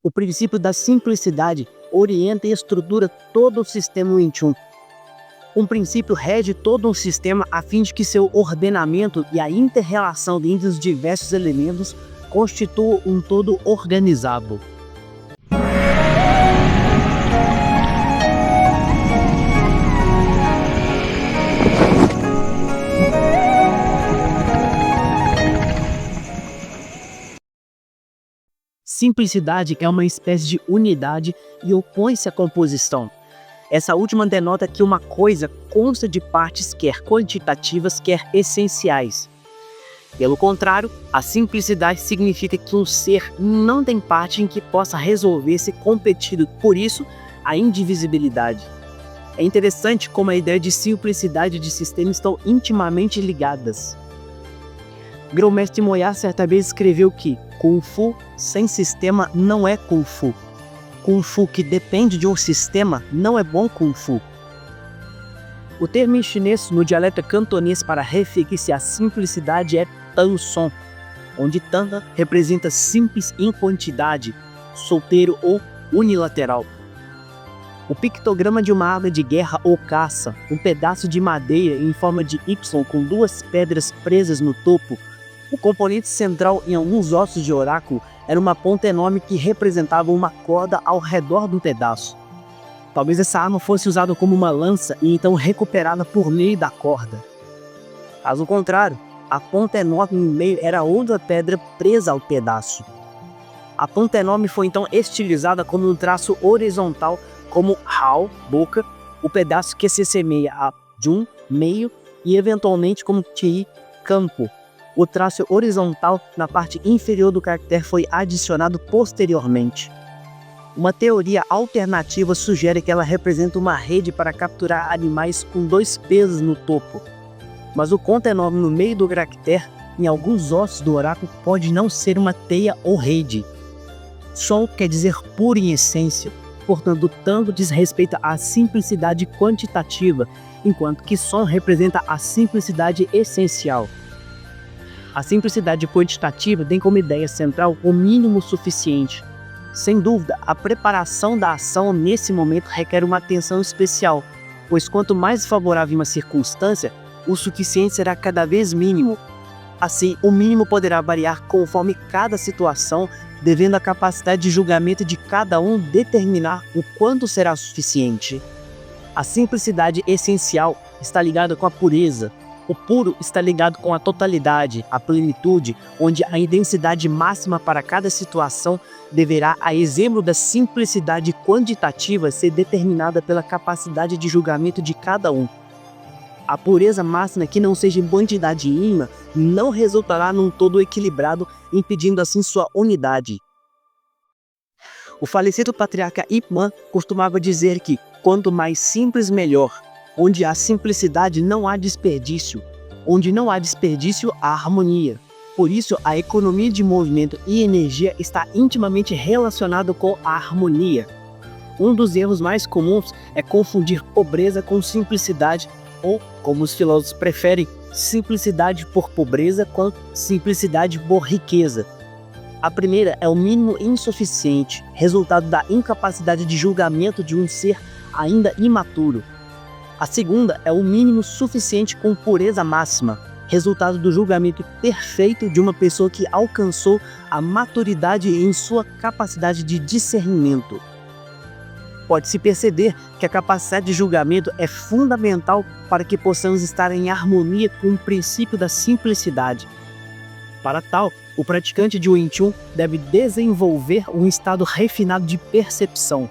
O princípio da simplicidade orienta e estrutura todo o sistema Wing Chun. Um princípio rege todo um sistema a fim de que seu ordenamento e a inter-relação entre os diversos elementos constituam um todo organizado. Simplicidade é uma espécie de unidade e opõe-se à composição. Essa última denota que uma coisa consta de partes quer quantitativas, quer essenciais. Pelo contrário, a simplicidade significa que um ser não tem parte em que possa resolver-se competido, por isso, a indivisibilidade. É interessante como a ideia de simplicidade de sistema estão intimamente ligadas. Grão-mestre Moyar certa vez escreveu que Kung Fu sem sistema não é Kung Fu. Kung Fu que depende de um sistema não é bom Kung Fu. O termo em chinês no dialeto cantonês para referir-se à simplicidade é Tan Son, onde Tan representa simples em quantidade, solteiro ou unilateral. O pictograma de uma arma de guerra ou caça, um pedaço de madeira em forma de Y com duas pedras presas no topo. O componente central em alguns ossos de oráculo era uma ponta enorme que representava uma corda ao redor do pedaço. Talvez essa arma fosse usada como uma lança e então recuperada por meio da corda. Caso contrário, a ponta enorme no meio era outra pedra presa ao pedaço. A ponta enorme foi então estilizada como um traço horizontal como Hao, boca, o pedaço que se assemelha a Jun, meio, e eventualmente como Ti, campo. O traço horizontal na parte inferior do caractere foi adicionado posteriormente. Uma teoria alternativa sugere que ela representa uma rede para capturar animais com dois pesos no topo. Mas o ponto enorme no meio do caractere, em alguns ossos do oráculo, pode não ser uma teia ou rede. Son quer dizer puro em essência, portanto, tanto diz respeito à simplicidade quantitativa, enquanto que Son representa a simplicidade essencial. A simplicidade quantitativa tem como ideia central o mínimo suficiente. Sem dúvida, a preparação da ação nesse momento requer uma atenção especial, pois quanto mais favorável uma circunstância, o suficiente será cada vez mínimo. Assim, o mínimo poderá variar conforme cada situação, devendo a capacidade de julgamento de cada um determinar o quanto será suficiente. A simplicidade essencial está ligada com a pureza. O puro está ligado com a totalidade, a plenitude, onde a intensidade máxima para cada situação deverá, a exemplo da simplicidade quantitativa, ser determinada pela capacidade de julgamento de cada um. A pureza máxima que não seja em quantidade ímpar não resultará num todo equilibrado, impedindo assim sua unidade. O falecido patriarca Ip Man costumava dizer que quanto mais simples melhor. Onde há simplicidade não há desperdício. Onde não há desperdício, há harmonia. Por isso, a economia de movimento e energia está intimamente relacionada com a harmonia. Um dos erros mais comuns é confundir pobreza com simplicidade, ou, como os filósofos preferem, simplicidade por pobreza com simplicidade por riqueza. A primeira é o mínimo insuficiente, resultado da incapacidade de julgamento de um ser ainda imaturo. A segunda é o mínimo suficiente com pureza máxima, resultado do julgamento perfeito de uma pessoa que alcançou a maturidade em sua capacidade de discernimento. Pode-se perceber que a capacidade de julgamento é fundamental para que possamos estar em harmonia com o princípio da simplicidade. Para tal, o praticante de Wing Chun deve desenvolver um estado refinado de percepção.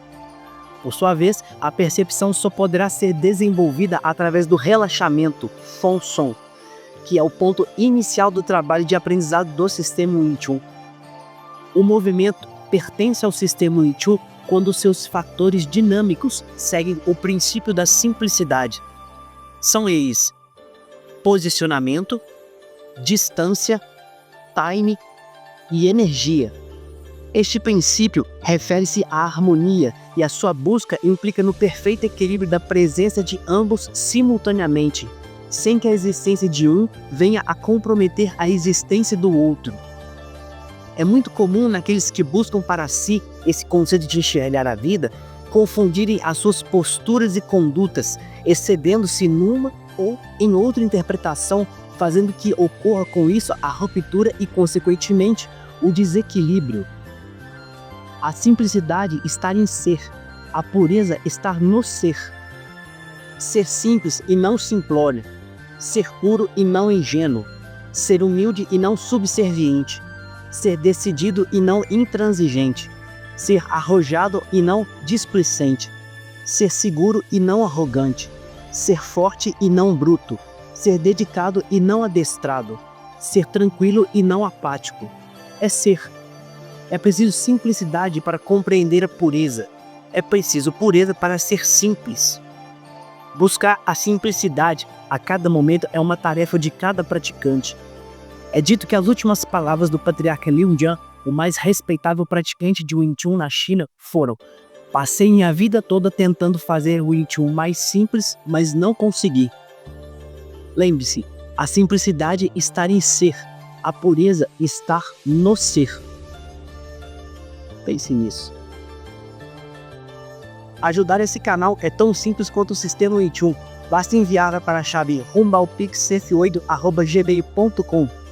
Por sua vez, a percepção só poderá ser desenvolvida através do relaxamento, Fong Song, que é o ponto inicial do trabalho de aprendizado do sistema Wing Chun. O movimento pertence ao sistema Wing Chun quando seus fatores dinâmicos seguem o princípio da simplicidade. São eles: posicionamento, distância, time e energia. Este princípio refere-se à harmonia e a sua busca implica no perfeito equilíbrio da presença de ambos simultaneamente, sem que a existência de um venha a comprometer a existência do outro. É muito comum naqueles que buscam para si esse conceito de enxergar a vida, confundirem as suas posturas e condutas, excedendo-se numa ou em outra interpretação, fazendo que ocorra com isso a ruptura e, consequentemente, o desequilíbrio. A simplicidade está em ser, a pureza está no ser. Ser simples e não simplório, ser puro e não ingênuo, ser humilde e não subserviente, ser decidido e não intransigente, ser arrojado e não displicente, ser seguro e não arrogante, ser forte e não bruto, ser dedicado e não adestrado, ser tranquilo e não apático. É ser. É preciso simplicidade para compreender a pureza. É preciso pureza para ser simples. Buscar a simplicidade a cada momento é uma tarefa de cada praticante. É dito que as últimas palavras do patriarca Liu Jian, o mais respeitável praticante de Wing Chun na China, foram: passei minha vida toda tentando fazer o Wing Chun mais simples, mas não consegui. Lembre-se, a simplicidade está em ser, a pureza está no ser. Pense nisso. Ajudar esse canal é tão simples quanto o sistema Wing Chun. Basta enviar para a chave rumbalpix8@gmail.com.